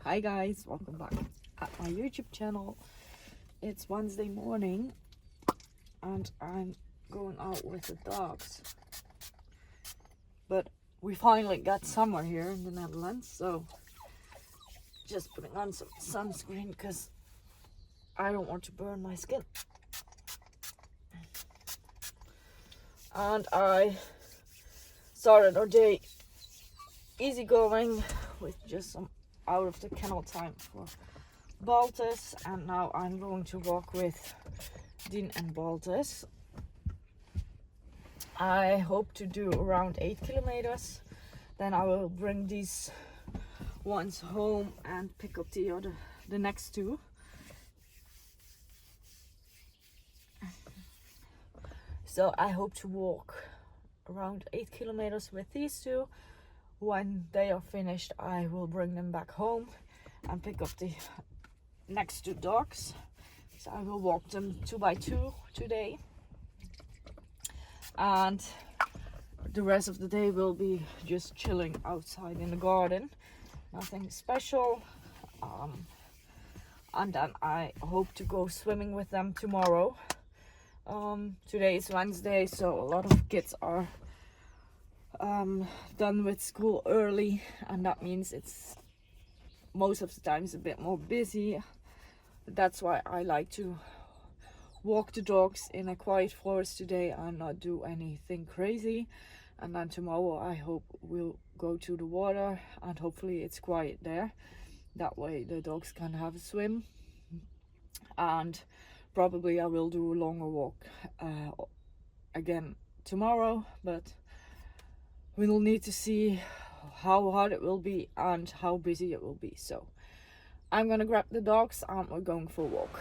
Hi guys, welcome back at my YouTube channel. It's Wednesday morning and I'm going out with the dogs. But we finally got summer here in the Netherlands, so just putting on some sunscreen because I don't want to burn my skin. And I started our day easygoing with just some out of the kennel time for Baltus, and now I'm going to walk with Dean and Baltus. I hope to do around 8 kilometers. Then I will bring these ones home and pick up the next two. So I hope to walk around 8 kilometers with these two. When they are finished, I will bring them back home and pick up the next two dogs. So I will walk them 2 by 2 today. And the rest of the day will be just chilling outside in the garden. Nothing special. And then I hope to go swimming with them tomorrow. Today is Wednesday, so a lot of kids are done with school early, and that means it's most of the time it's a bit more busy. That's why I like to walk the dogs in a quiet forest today and not do anything crazy. And then tomorrow I hope we'll go to the water and hopefully it's quiet there. That way the dogs can have a swim. And probably I will do a longer walk again tomorrow, but we will need to see how hard it will be and how busy it will be. So I'm gonna grab the dogs and we're going for a walk.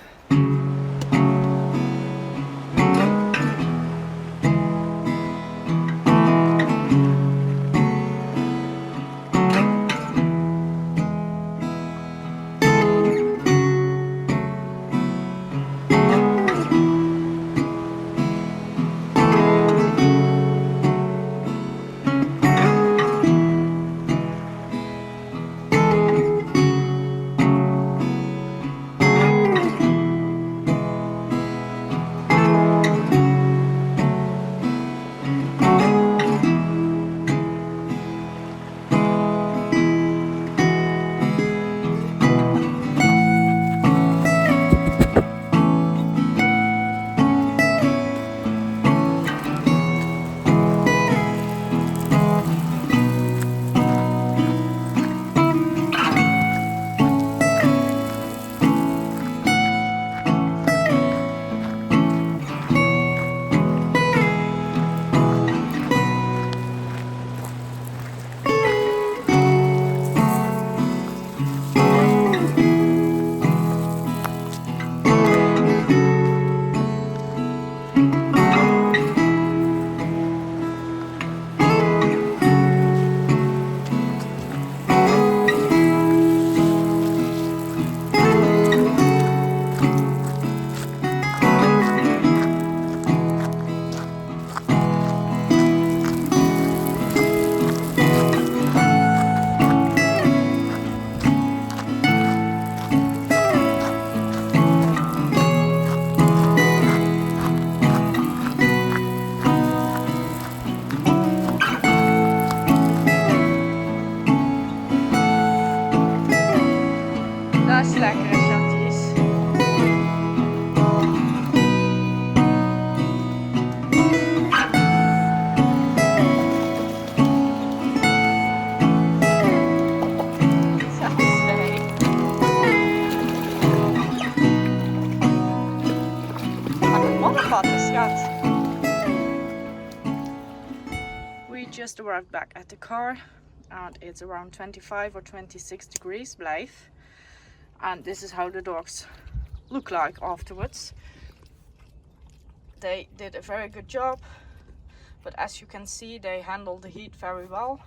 Dat is lekker, schatjes. We just arrived back at the car and it's around 25 or 26 degrees, blijf. And this is how the dogs look like afterwards. They did a very good job, but as you can see, they handle the heat very well.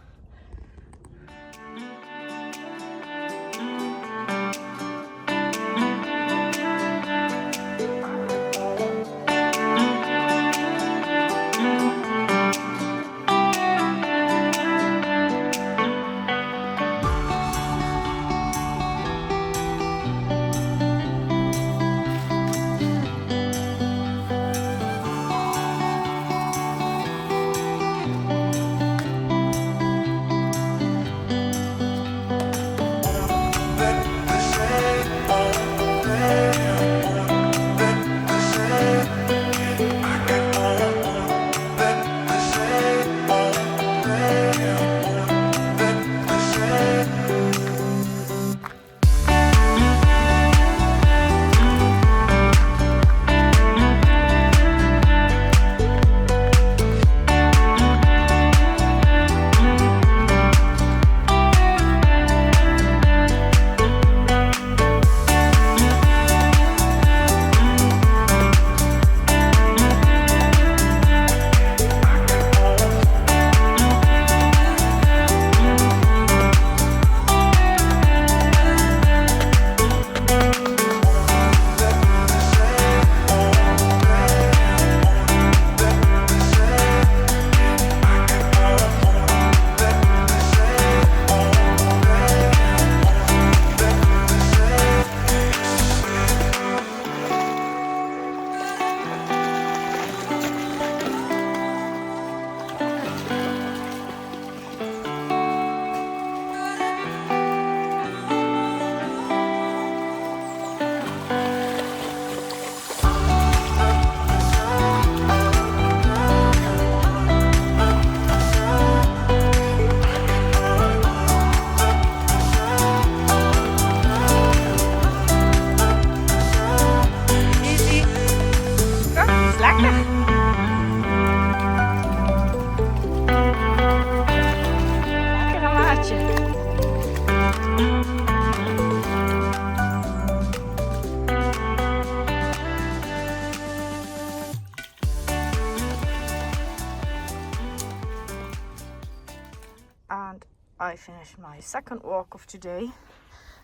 I finished my second walk of today.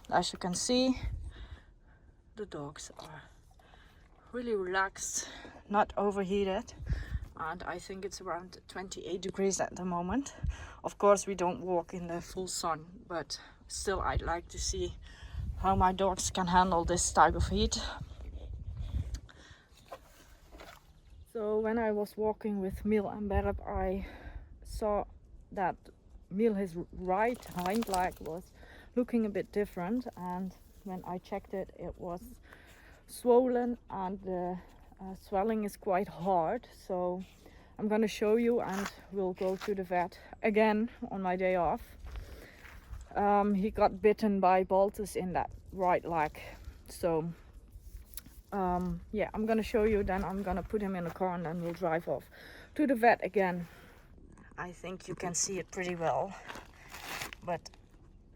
As you can see, the dogs are really relaxed, not overheated, and I think it's around 28 degrees at the moment. Of course we don't walk in the full sun, but still I'd like to see how my dogs can handle this type of heat. So when I was walking with Mil and Berb, I saw that Mil, his right hind leg, was looking a bit different, and when I checked it, it was swollen, and the swelling is quite hard. So I'm gonna show you, and we'll go to the vet again on my day off. He got bitten by bolters in that right leg, so yeah, I'm gonna show you, then I'm gonna put him in the car and then we'll drive off to the vet again. I think you can see it pretty well, but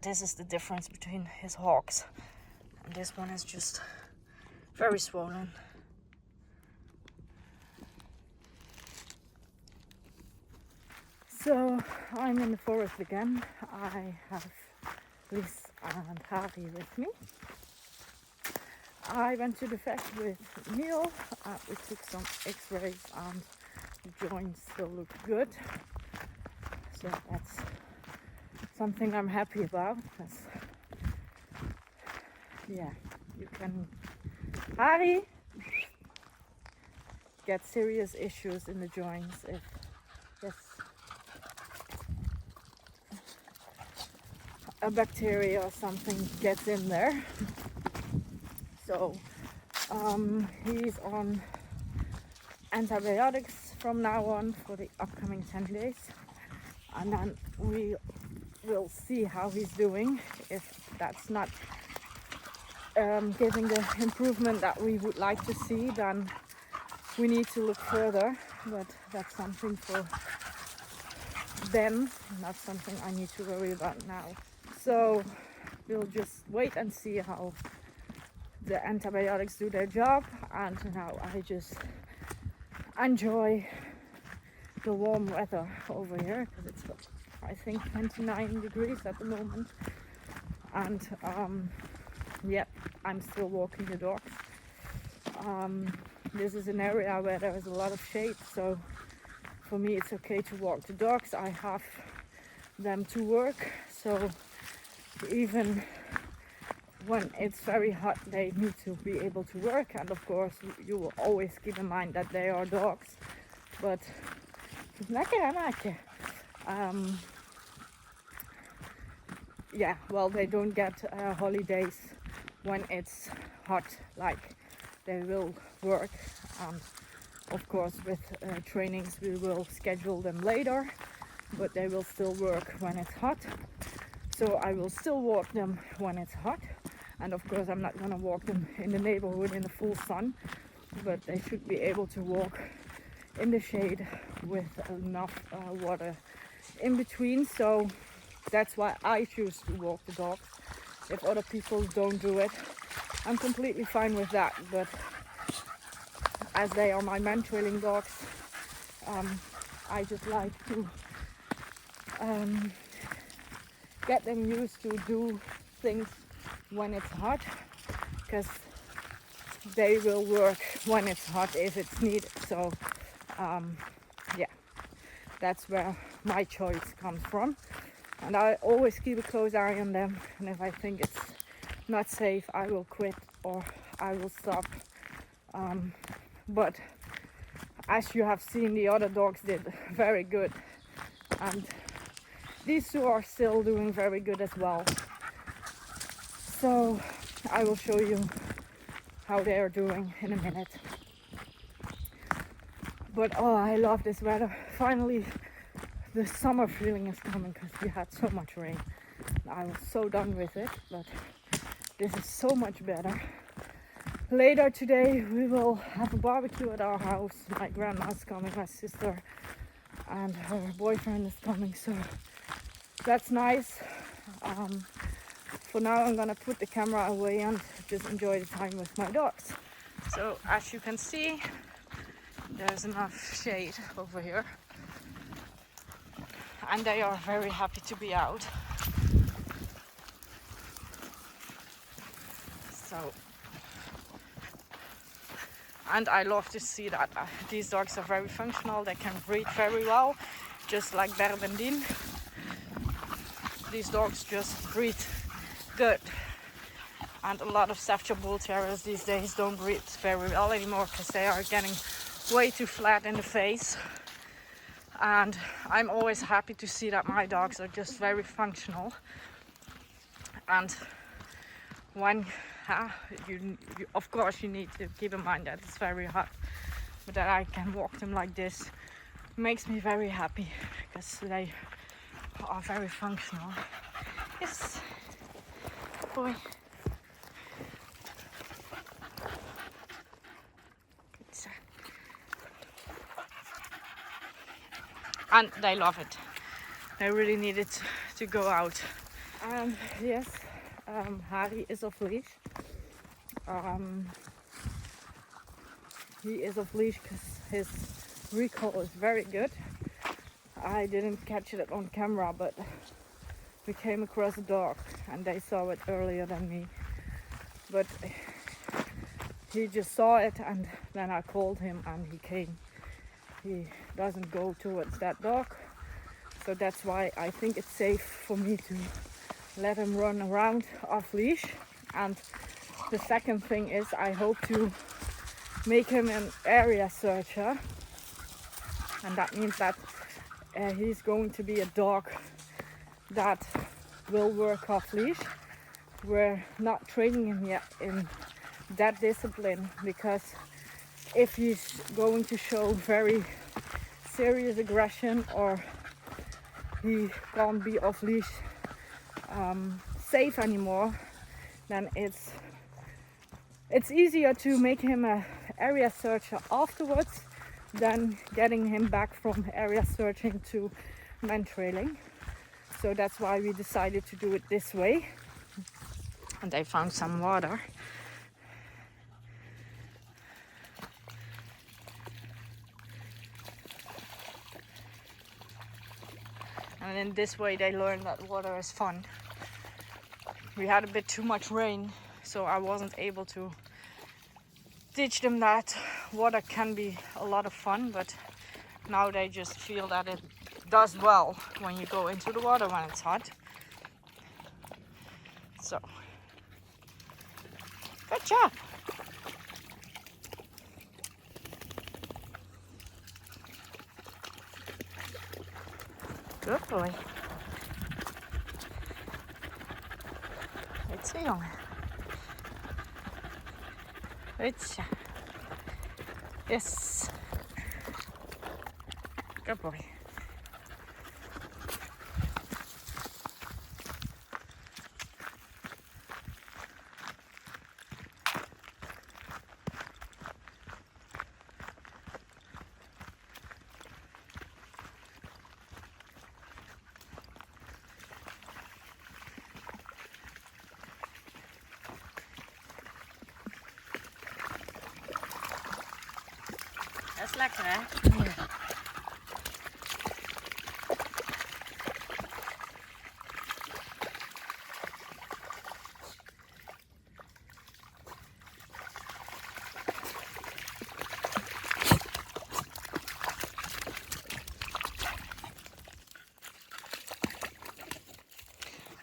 this is the difference between his hocks, and this one is just very swollen. So I'm in the forest again. I have Liz and Harry with me. I went to the vet with Neil. We took some x-rays and the joints still look good. So that's something I'm happy about. Yeah, you can, Harry, get serious issues in the joints if a bacteria or something gets in there. So he's on antibiotics from now on for the upcoming 10 days, and then we will see how he's doing. If that's not giving the improvement that we would like to see, then we need to look further, but that's something for them, not something I need to worry about now. So we'll just wait and see how the antibiotics do their job, and now I just enjoy the warm weather over here, because it's I think 29 degrees at the moment, and yeah, I'm still walking the dogs. This is an area where there is a lot of shade, so for me it's okay to walk the dogs. I have them to work, so even when it's very hot they need to be able to work, and of course you will always keep in mind that they are dogs, but yeah, well, they don't get holidays when it's hot, like they will work, and of course with trainings we will schedule them later, but they will still work when it's hot. So I will still walk them when it's hot, and of course I'm not going to walk them in the neighborhood in the full sun, but they should be able to walk in the shade with enough water in between. So that's why I choose to walk the dogs. If other people don't do it, I'm completely fine with that, but as they are my man-trailing dogs, I just like to get them used to do things when it's hot, because they will work when it's hot if it's needed. So yeah, that's where my choice comes from, and I always keep a close eye on them, and if I think it's not safe I will quit or I will stop. But as you have seen, the other dogs did very good, and these two are still doing very good as well. So I will show you how they are doing in a minute. But oh, I love this weather. Finally the summer feeling is coming, because we had so much rain. I was so done with it, but this is so much better. Later today we will have a barbecue at our house. My grandma's coming, my sister and her boyfriend is coming, so that's nice. For now I'm gonna put the camera away and just enjoy the time with my dogs. So as you can see, there's enough shade over here, and they are very happy to be out. So, and I love to see that these dogs are very functional. They can breed very well, just like Bernardine. These dogs just breed good. And a lot of Staffordshire Bull Terriers these days don't breed very well anymore because they are getting way too flat in the face. And I'm always happy to see that my dogs are just very functional. And when you of course you need to keep in mind that it's very hot, but that I can walk them like this makes me very happy because they are very functional. Yes, boy. And they love it. They really needed to go out. And yes, Harry is off leash. He is off leash because his recall is very good. I didn't catch it on camera, but we came across a dog and they saw it earlier than me. But he just saw it and then I called him and he came. He doesn't go towards that dog, so that's why I think it's safe for me to let him run around off leash. And the second thing is I hope to make him an area searcher, and that means that he's going to be a dog that will work off leash. We're not training him yet in that discipline because if he's going to show very serious aggression or he can't be off leash safe anymore, then it's easier to make him an area searcher afterwards than getting him back from area searching to man trailing. So that's why we decided to do it this way. And they found some water. And in this way they learn that water is fun. We had a bit too much rain, so I wasn't able to teach them that water can be a lot of fun, but now they just feel that it does well when you go into the water when it's hot. So, good job. Good boy. Goed zo, jongen. Goed zo. Yes. Good boy. Dat is lekker, hè? Ja.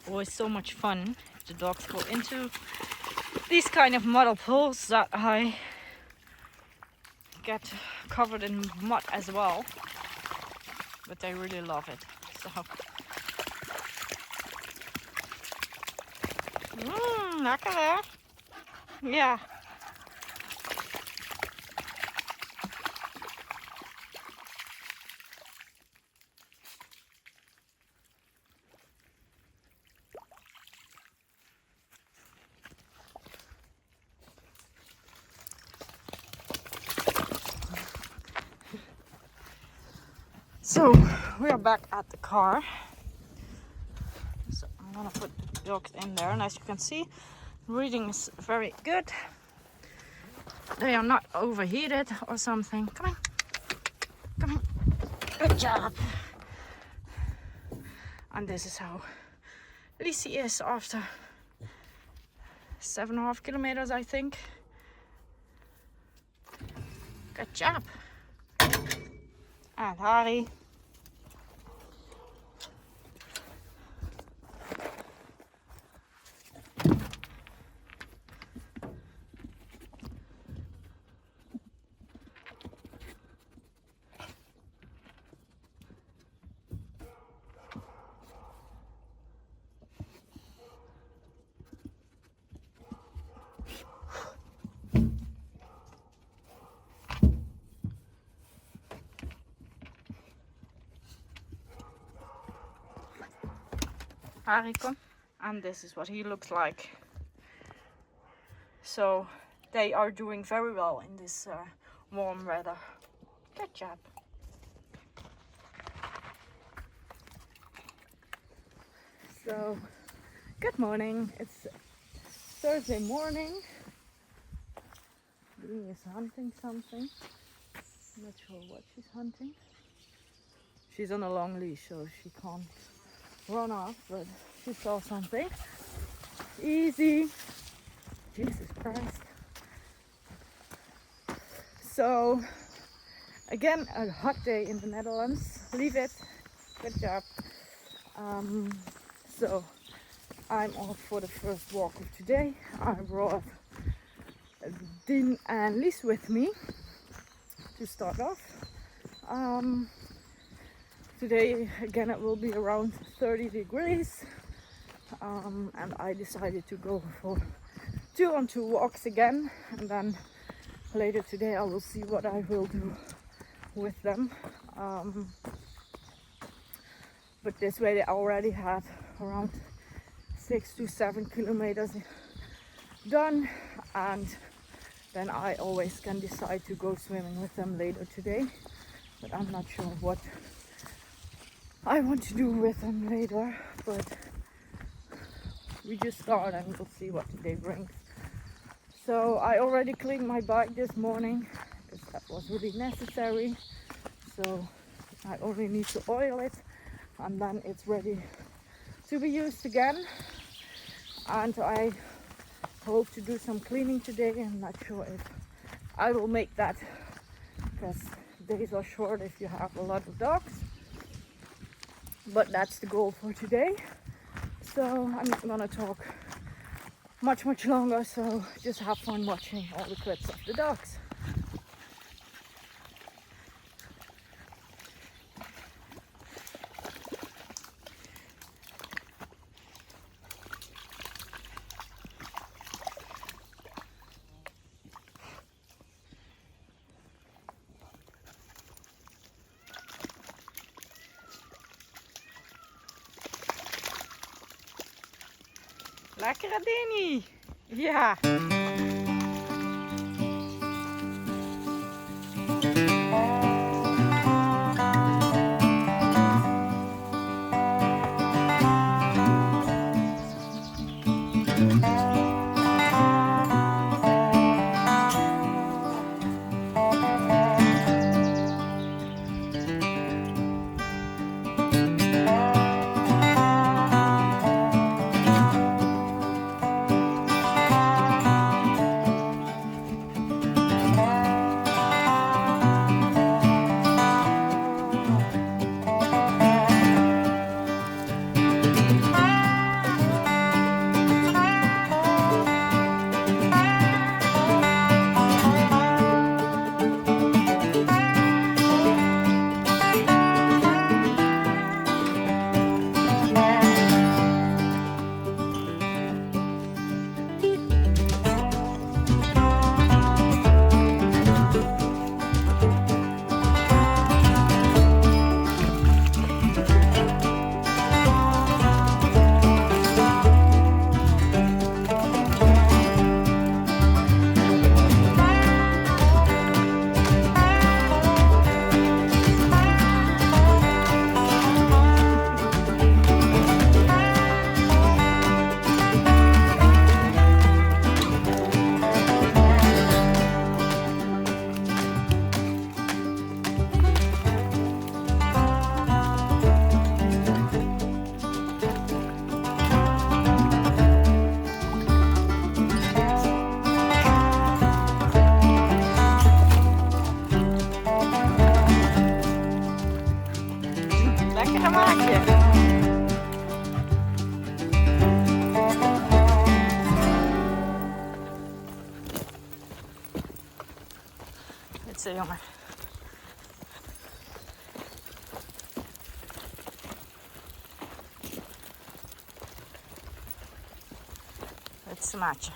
Always so much fun if the dogs go into these kind of mud pools that I get covered in mud as well, but they really love it. So lekker hè? Ja. So we are back at the car. So I'm gonna put the dogs in there, and as you can see, reading is very good. They are not overheated or something. Come on, come on. Good job. And this is how Lizzie is after 7.5 kilometers, I think. Good job. And Harry. Harry, come. And this is what he looks like. So they are doing very well in this warm weather. Good job. So, good morning. It's Thursday morning. Lee is hunting something. I'm not sure what she's hunting. She's on a long leash, so she can't run off, but she saw something. Easy. Jesus Christ. So, again, a hot day in the Netherlands. Leave it. Good job. So, I'm off for the first walk of today. I brought Dean and Lies with me to start off. Today again it will be around 30 degrees, and I decided to go for 2-on-2 walks again, and then later today I will see what I will do with them. But this way they already had around 6 to 7 kilometers done, and then I always can decide to go swimming with them later today, but I'm not sure what I want to do with them later, but we just start and we'll see what the day brings. So I already cleaned my bike this morning because that was really necessary, so I only need to oil it and then it's ready to be used again. And I hope to do some cleaning today. I'm not sure if I will make that because days are short if you have a lot of dogs. But that's the goal for today. So I'm not gonna talk much longer, so just have fun watching all the clips of the dogs. Lekkere Dini! Ja! Goed zo, jongen. Het is een maatje.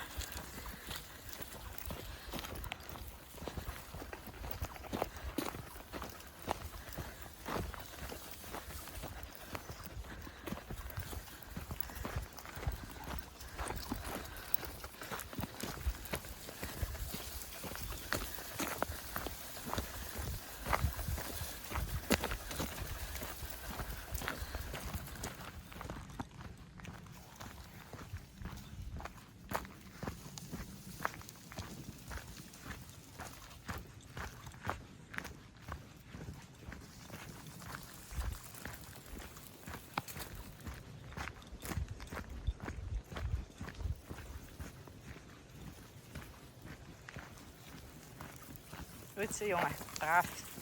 Goed zo, jongen. Braaf.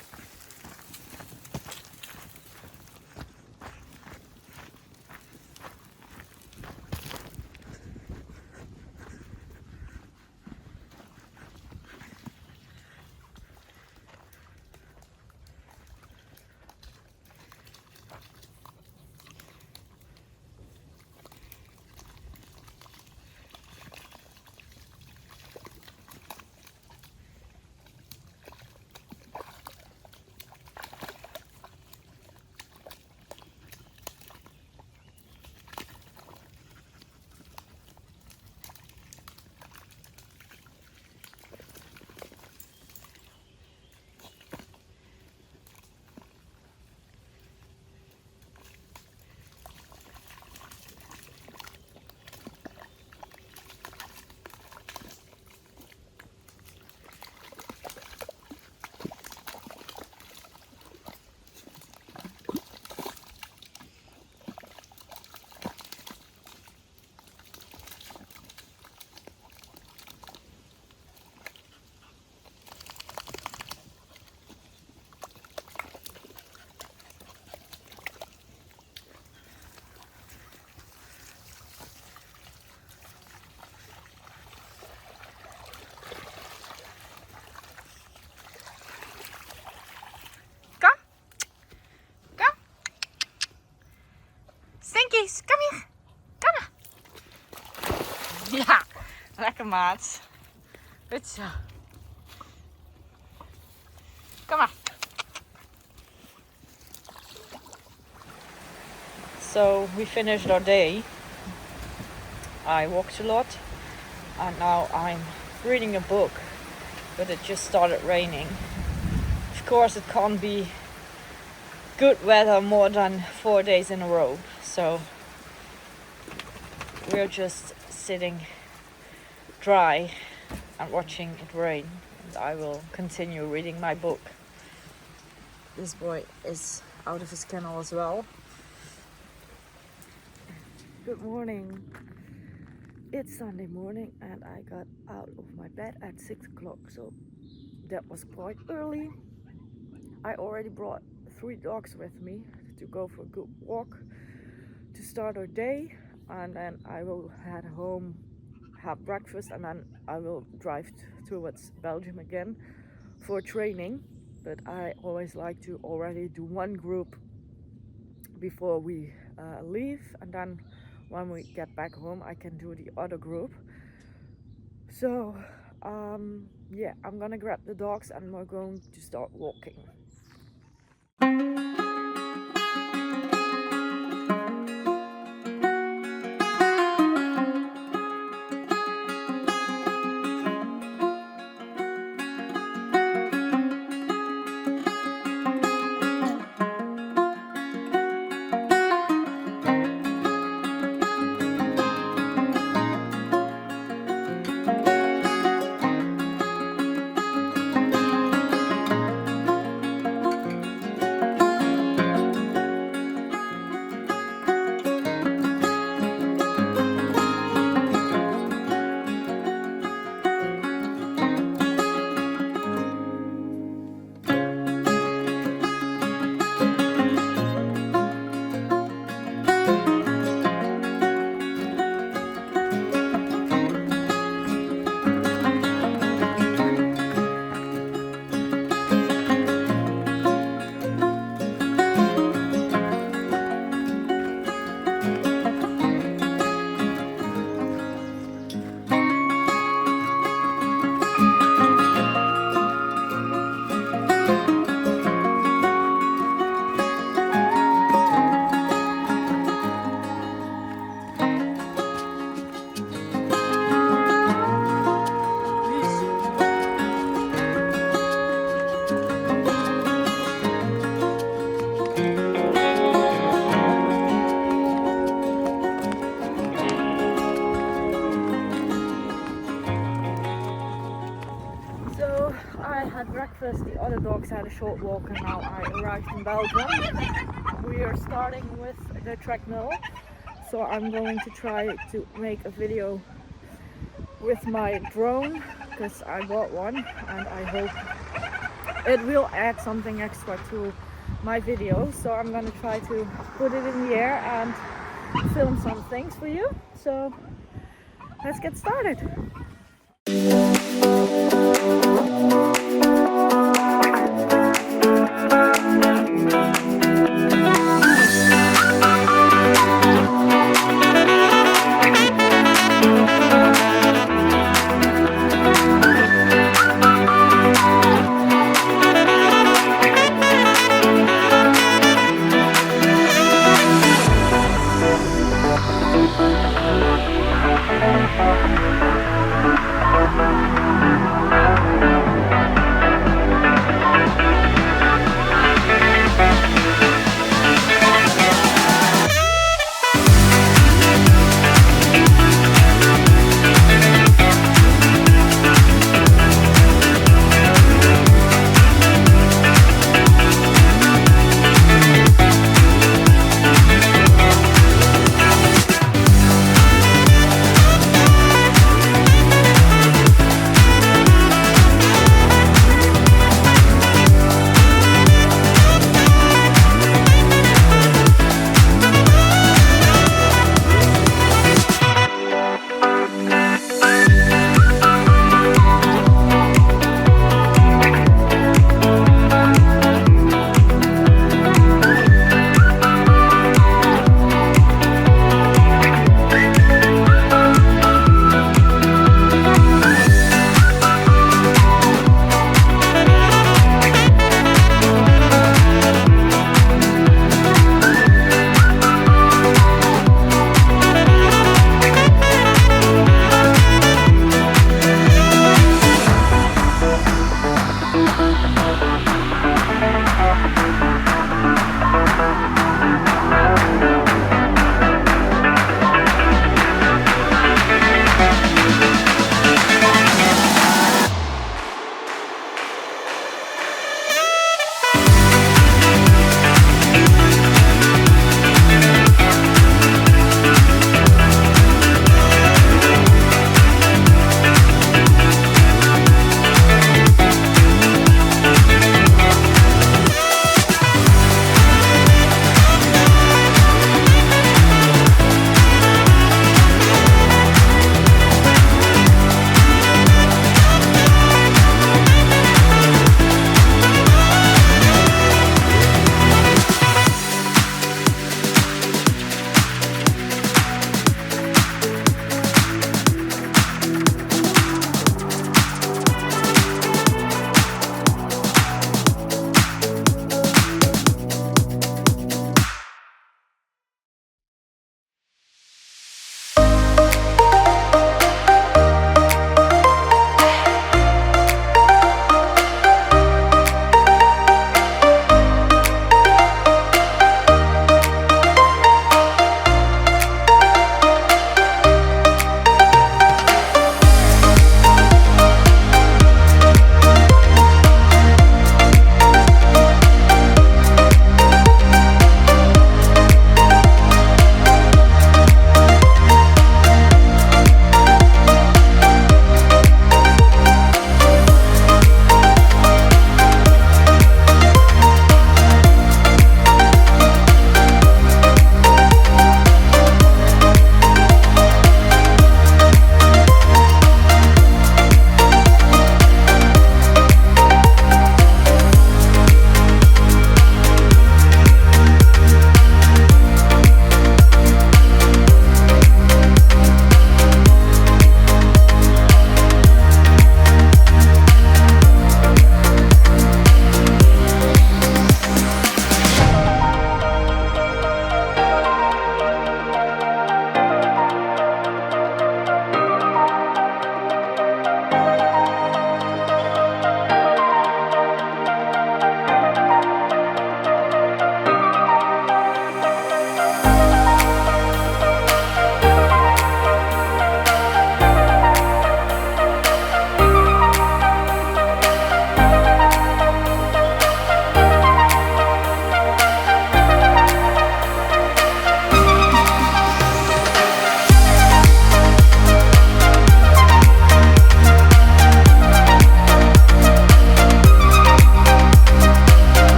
Stinkies, kom hier. Kom maar. Ja, lekker maat. Goed zo. Kom maar. So we finished our day. I walked a lot and now I'm reading a book, but it just started raining. Of course it can't be good weather more than 4 days in a row, so we're just sitting dry and watching it rain, and I will continue reading my book. This boy is out of his kennel as well. Good morning. It's Sunday morning and I got out of my bed at 6 o'clock, so that was quite early. I already brought 3 dogs with me to go for a good walk to start our day, and then I will head home, have breakfast, and then I will drive towards Belgium again for training. But I always like to already do one group before we leave, and then when we get back home I can do the other group. So yeah, I'm gonna grab the dogs and we're going to start walking. I had breakfast, the other dogs had a short walk, and now I arrived in Belgium. We are starting with the treadmill, so I'm going to try to make a video with my drone because I bought one and I hope it will add something extra to my video. So I'm going to try to put it in the air and film some things for you. So let's get started.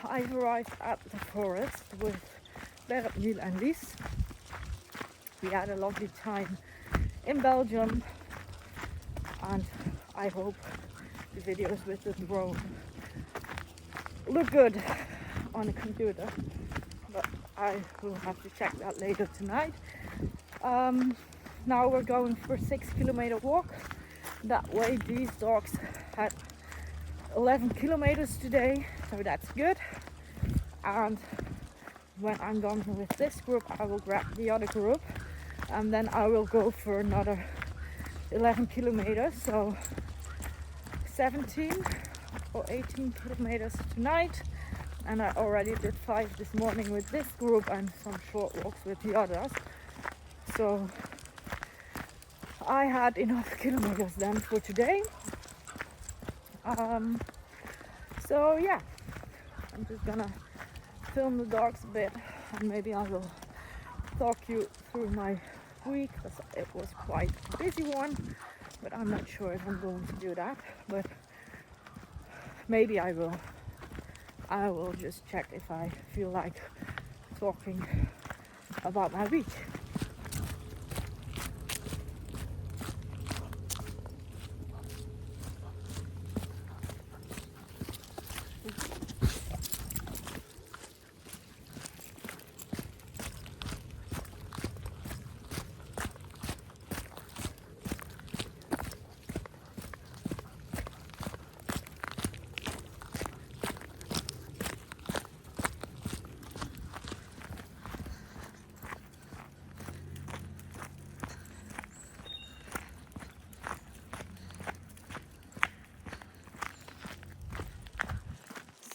I've arrived at the forest with Bertniel and Lies. We had a lovely time in Belgium, and I hope the videos with the drone look good on the computer, but I will have to check that later tonight. Now we're going for a 6-kilometer walk. That way these dogs had 11 kilometers today, so that's good. And when I'm done with this group, I will grab the other group, and then I will go for another 11 kilometers, so 17 or 18 kilometers tonight. And I already did 5 this morning with this group and some short walks with the others, so I had enough kilometers then for today. So yeah, I'm just gonna film the dogs a bit, and maybe I will talk you through my week, because it was quite a busy one, but I'm not sure if I'm going to do that, but maybe I will. I will just check if I feel like talking about my week.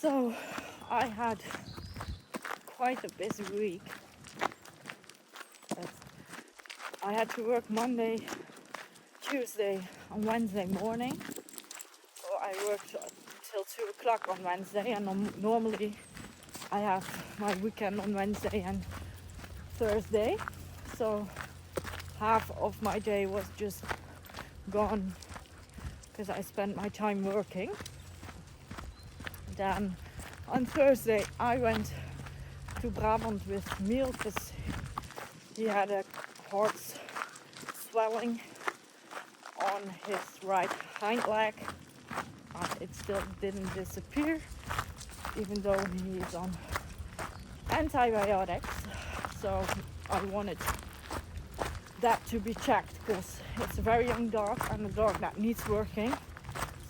So I had quite a busy week. I had to work Monday, Tuesday and Wednesday morning. So I worked till 2 o'clock on Wednesday, and normally I have my weekend on Wednesday and Thursday. So half of my day was just gone because I spent my time working. Then on Thursday I went to Brabant with Miel because he had a heart swelling on his right hind leg, and it still didn't disappear even though he's on antibiotics. So I wanted that to be checked because it's a very young dog and a dog that needs working,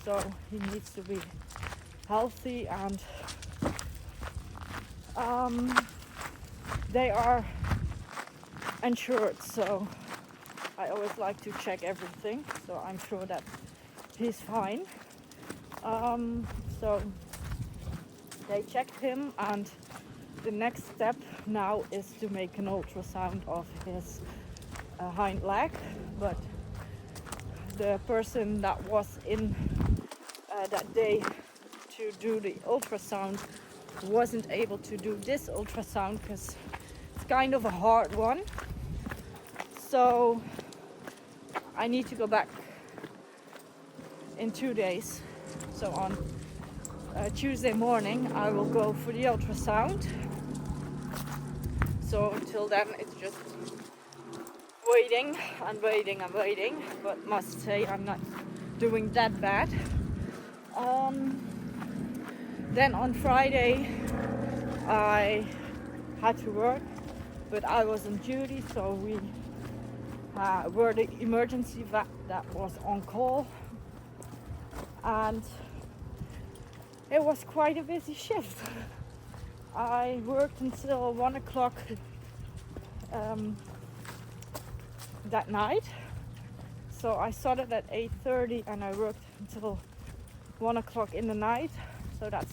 so he needs to be healthy, and they are insured, so I always like to check everything, so I'm sure that he's fine. So they checked him, and the next step now is to make an ultrasound of his hind leg, but the person that was in that day to do the ultrasound wasn't able to do this ultrasound because it's kind of a hard one. So I need to go back in 2 days. So on Tuesday morning I will go for the ultrasound. So until then it's just waiting and waiting and waiting, but must say I'm not doing that bad. Then on Friday I had to work, but I was on duty, so we were the emergency vet that was on call, and it was quite a busy shift. I worked until 1 o'clock that night. So I started at 8:30 and I worked until 1 o'clock in the night. So that's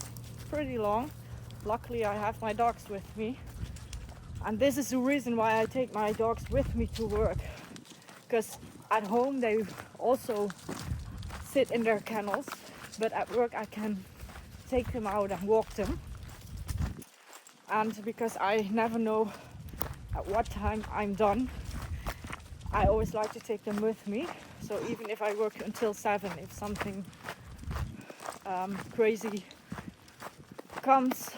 pretty long. Luckily I have my dogs with me. And this is the reason why I take my dogs with me to work. Because at home they also sit in their kennels. But at work I can take them out and walk them. And because I never know at what time I'm done, I always like to take them with me. So even if I work until 7, if something crazy comes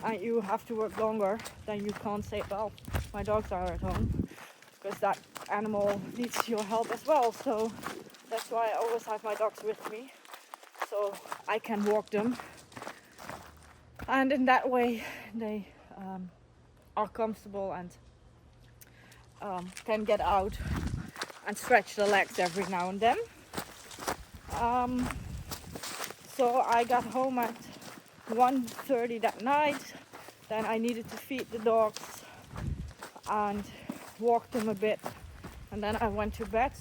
and you have to work longer, then you can't say, well, my dogs are at home, because that animal needs your help as well. So that's why I always have my dogs with me, so I can walk them. And in that way they are comfortable and can get out and stretch the legs every now and then. So I got home at 1:30 that night. Then I needed to feed the dogs and walk them a bit, and then I went to bed.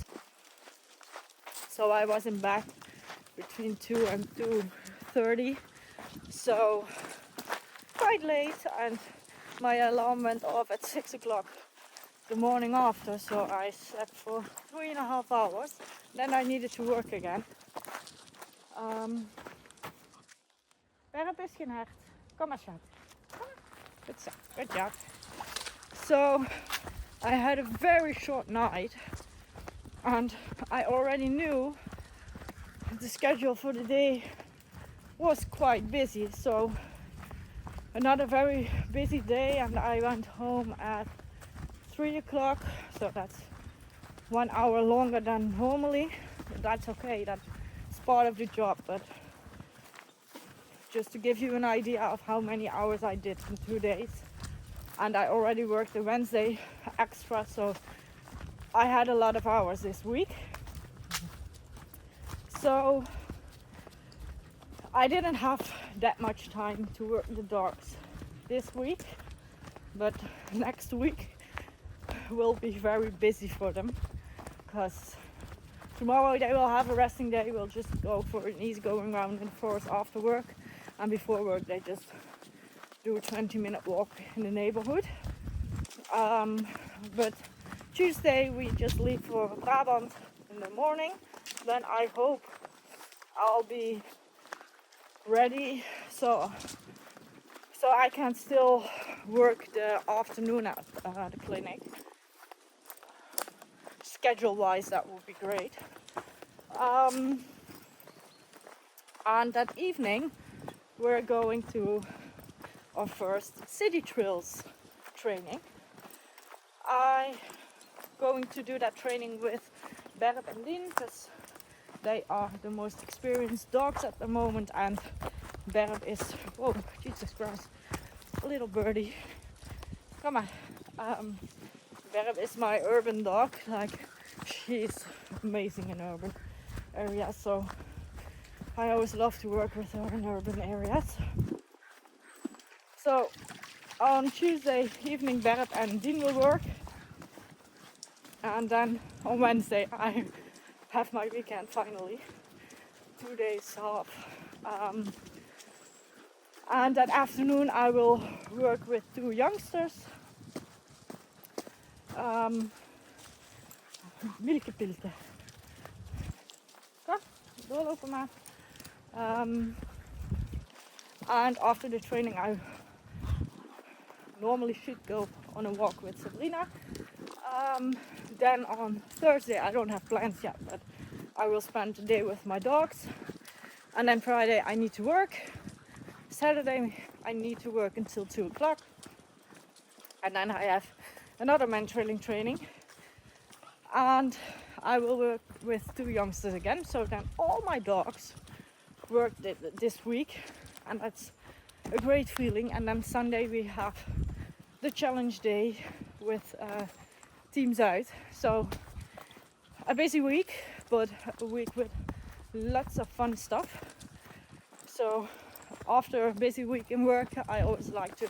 So I was in bed between 2 and 2:30, so quite late, and my alarm went off at 6 o'clock the morning after, so I slept for 3.5 hours. Then I needed to work again. Berp is geen hecht. Kom maar, schat. Good job. So I had a very short night, and I already knew the schedule for the day was quite busy. So another very busy day, and I went home at 3 o'clock, so that's 1 hour longer than normally, but that's okay, that's part of the job. But just to give you an idea of how many hours I did in 2 days, and I already worked the Wednesday extra, so I had a lot of hours this week. So I didn't have that much time to work the dogs this week, but next week will be very busy for them, because tomorrow they will have a resting day. We'll just go for an easy going around in the forest after work, and before work they just do a 20-minute walk in the neighborhood. But Tuesday we just leave for Brabant in the morning. Then I hope I'll be ready so I can still work the afternoon at the clinic. Schedule wise that would be great. And that evening we're going to our first city trails training. I'm going to do that training with Berp and Din, because they are the most experienced dogs at the moment, and Berp is, whoa, Jesus Christ, a little birdie. Come on. Berp is my urban dog. Like, she's amazing in urban areas, so I always love to work with her in urban areas. So on Tuesday evening Berp and Dean will work, and then on Wednesday I have my weekend finally. 2 days off. And that afternoon I will work with 2 youngsters. Milkepilte. Kom, doorlopen maar. And after the training I normally should go on a walk with Sabrina. then on Thursday, I don't have plans yet, but I will spend the day with my dogs. And then Friday I need to work. Saturday I need to work until 2 o'clock. And then I have another mentoring training. And I will work with 2 youngsters again. So then all my dogs work this week. And that's a great feeling. And then Sunday we have the challenge day with teams out. So a busy week, but a week with lots of fun stuff. So after a busy week in work, I always like to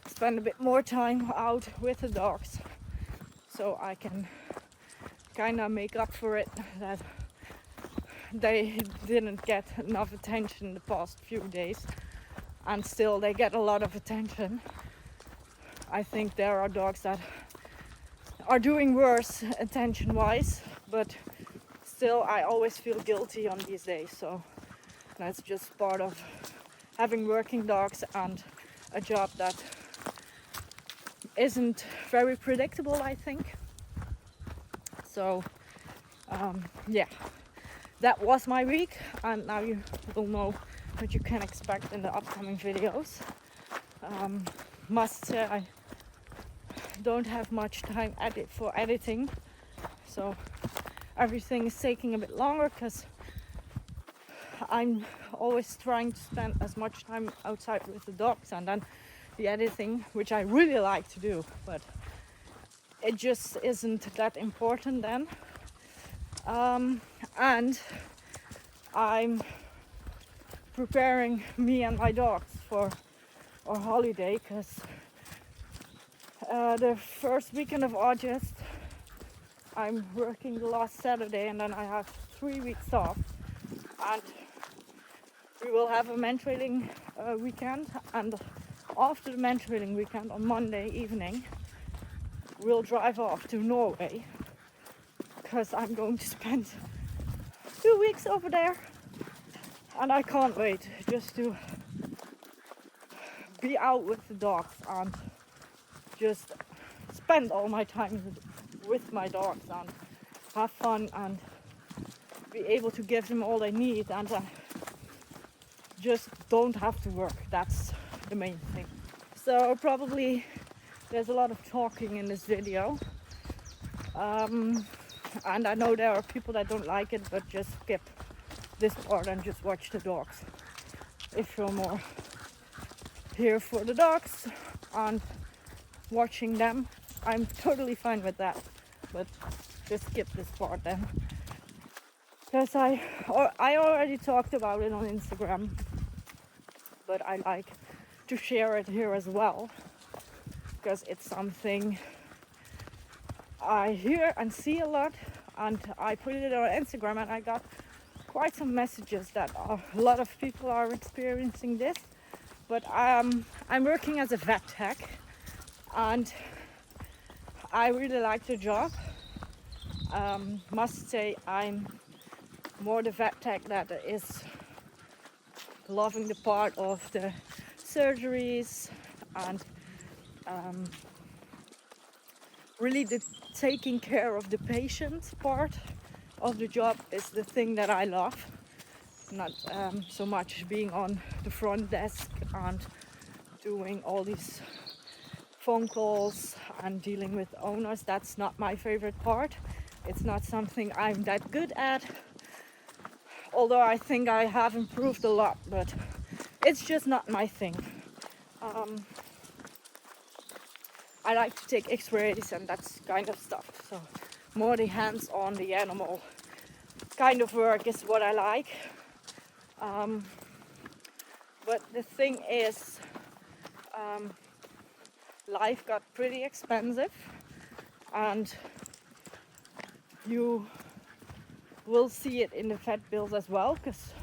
spend a bit more time out with the dogs, so I can kind of make up for it that they didn't get enough attention the past few days, and still they get a lot of attention. I think there are dogs that are doing worse attention wise, but still I always feel guilty on these days. So that's just part of having working dogs and a job that isn't very predictable, I think. So yeah, that was my week, and now you will know what you can expect in the upcoming videos. Must say I don't have much time for editing, so everything is taking a bit longer because I'm always trying to spend as much time outside with the dogs, and then the editing, which I really like to do, but it just isn't that important then. And I'm preparing me and my dogs for our holiday, because the first weekend of August I'm working the last Saturday, and then I have 3 weeks off, and we will have a mentoring weekend, and after the mentoring weekend on Monday evening we'll drive off to Norway, because I'm going to spend 2 weeks over there, and I can't wait just to be out with the dogs and just spend all my time with my dogs and have fun and be able to give them all they need, and just don't have to work. That's the main thing. So probably there's a lot of talking in this video, and I know there are people that don't like it, but just skip this part and just watch the dogs if you're more here for the dogs and watching them. I'm totally fine with that, but just skip this part then, because I already talked about it on Instagram, but I like to share it here as well, because it's something I hear and see a lot, and I put it on Instagram and I got quite some messages that a lot of people are experiencing this. But I'm working as a vet tech, and I really like the job. Must say I'm more the vet tech that is loving the part of the surgeries, and really the taking care of the patient part of the job is the thing that I love. Not so much being on the front desk and doing all these phone calls and dealing with owners. That's not my favorite part. It's not something I'm that good at, although I think I have improved a lot, but it's just not my thing. I like to take x-rays and that kind of stuff, so more the hands on the animal kind of work is what I like. But the thing is, life got pretty expensive, and you will see it in the vet bills as well, because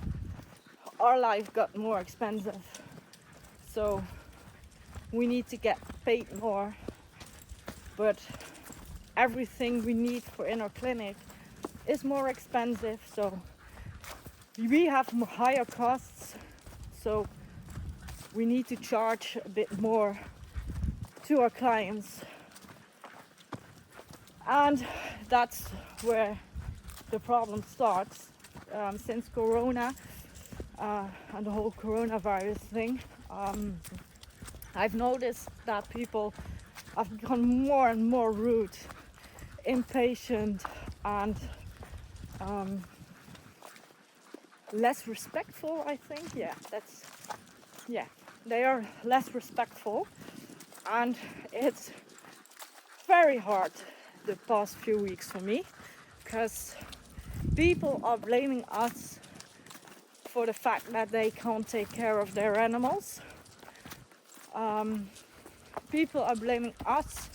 our life got more expensive, so we need to get paid more, but everything we need for in our clinic is more expensive, so we have higher costs, so we need to charge a bit more to our clients, And that's where the problem starts. Since Corona and the whole coronavirus thing, I've noticed that people have become more and more rude, impatient, and less respectful, I think. Yeah, they are less respectful, and it's very hard the past few weeks for me, because people are blaming us for the fact that they can't take care of their animals. People are blaming us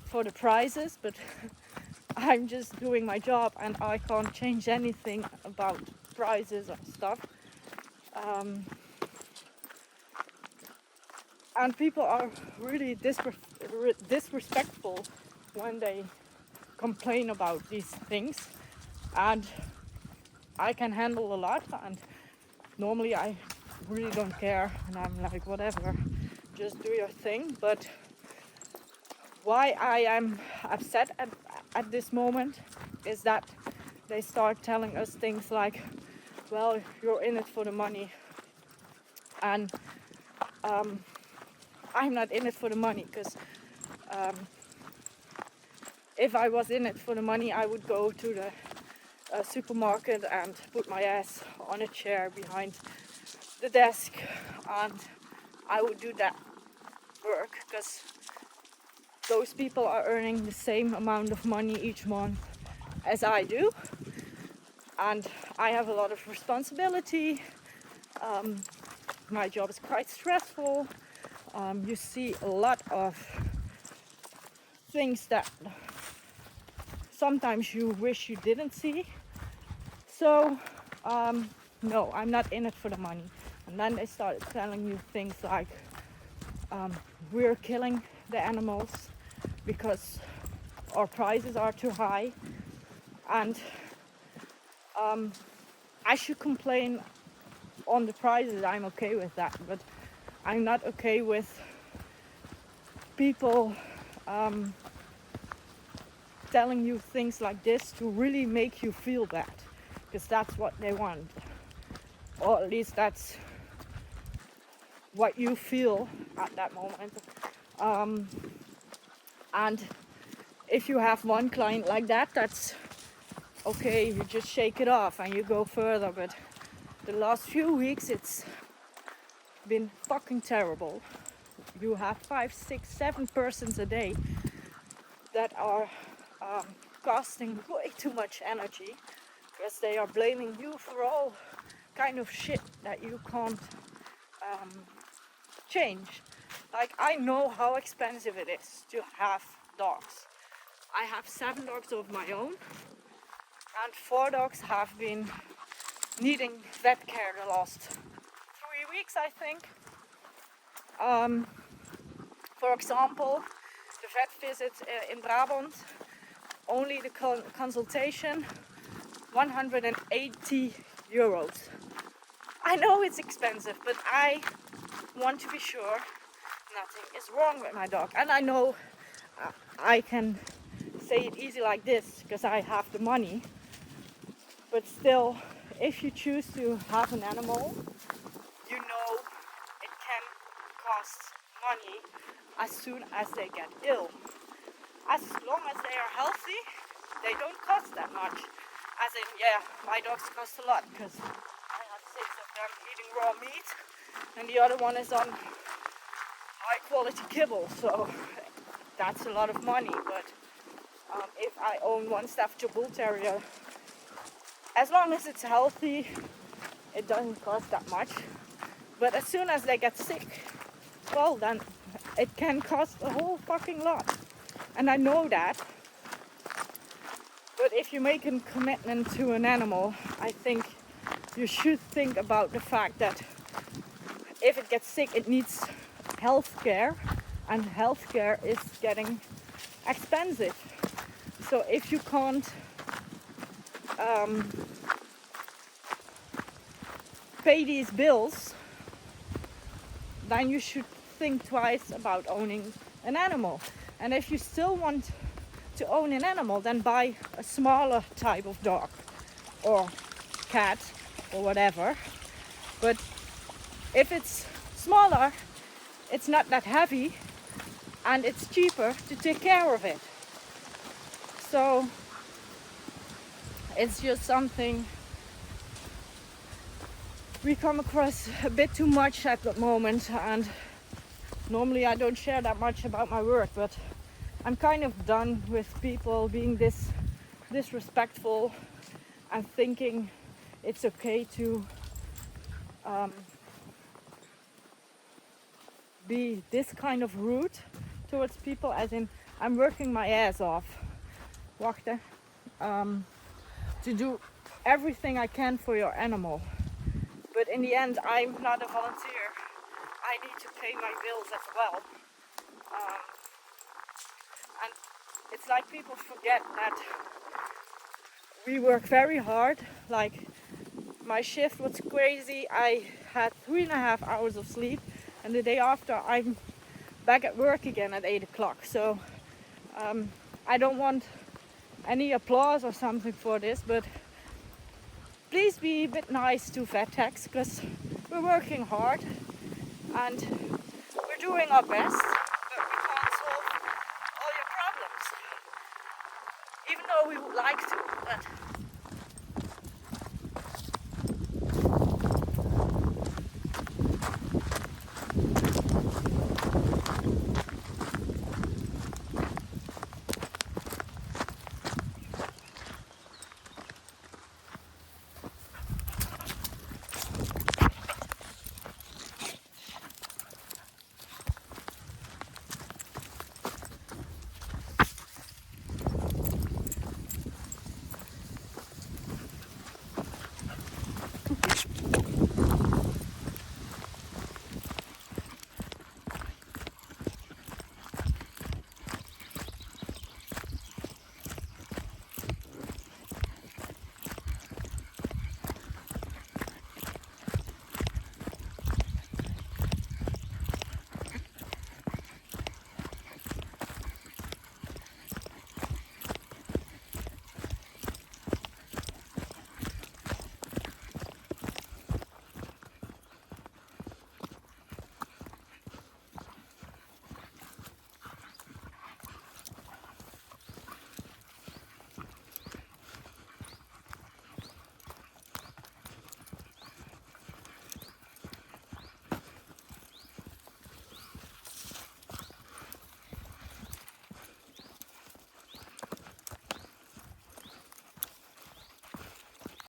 for the prices, but I'm just doing my job and I can't change anything about prices or stuff. And people are really disrespectful when they complain about these things, and I can handle a lot, and normally I really don't care, and I'm like, whatever, just do your thing. But why I am upset at this moment is that they start telling us things like, well, you're in it for the money, and I'm not in it for the money, because if I was in it for the money, I would go to the supermarket and put my ass on a chair behind the desk, and I would do that work, because those people are earning the same amount of money each month as I do, and I have a lot of responsibility. My job is quite stressful. You see a lot of things that sometimes you wish you didn't see. So no, I'm not in it for the money. And then they started telling you things like, we're killing the animals because our prices are too high, and I should complain on the prices. I'm okay with that, but I'm not okay with people telling you things like this to really make you feel bad, because that's what they want, or at least that's what you feel at that moment. And if you have one client like that, that's okay, you just shake it off and you go further. But the last few weeks it's been fucking terrible. You have 5, 6, 7 persons a day that are costing way too much energy, because they are blaming you for all kind of shit that you can't change. Like, I know how expensive it is to have dogs. I have 7 dogs of my own, and 4 dogs have been needing vet care the last 3 weeks, I think. For example, the vet visit in Brabant, only the consultation, 180 euros. I know it's expensive, but I want to be sure nothing is wrong with my dog. And I know I can say it easy like this because I have the money, but still, if you choose to have an animal, you know it can cost money as soon as they get ill. As long as they are healthy, they don't cost that much. As in, yeah, my dogs cost a lot because I have 6 of them eating raw meat, and the other one is on high quality kibble, so that's a lot of money. But if I own one Staffordshire Bull Terrier, as long as it's healthy, it doesn't cost that much. But as soon as they get sick, well, then it can cost a whole fucking lot. And I know that. But if you make a commitment to an animal, I think you should think about the fact that if it gets sick, it needs health care, and health care is getting expensive. So if you can't pay these bills, then you should think twice about owning an animal. And if you still want to own an animal, then buy a smaller type of dog or cat or whatever. But if it's smaller, it's not that heavy and it's cheaper to take care of it. So it's just something we come across a bit too much at the moment, and normally I don't share that much about my work, but I'm kind of done with people being this disrespectful and thinking it's okay to be this kind of rude towards people, as in I'm working my ass off, to do everything I can for your animal. But in the end, I'm not a volunteer. I need to pay my bills as well. And it's like people forget that we work very hard. Like, my shift was crazy. I had 3.5 hours of sleep, and the day after I'm back at work again at 8 o'clock. So I don't want any applause or something for this, but please be a bit nice to vet techs, because we're working hard and we're doing our best, but we can't solve all your problems, even though we would like to. But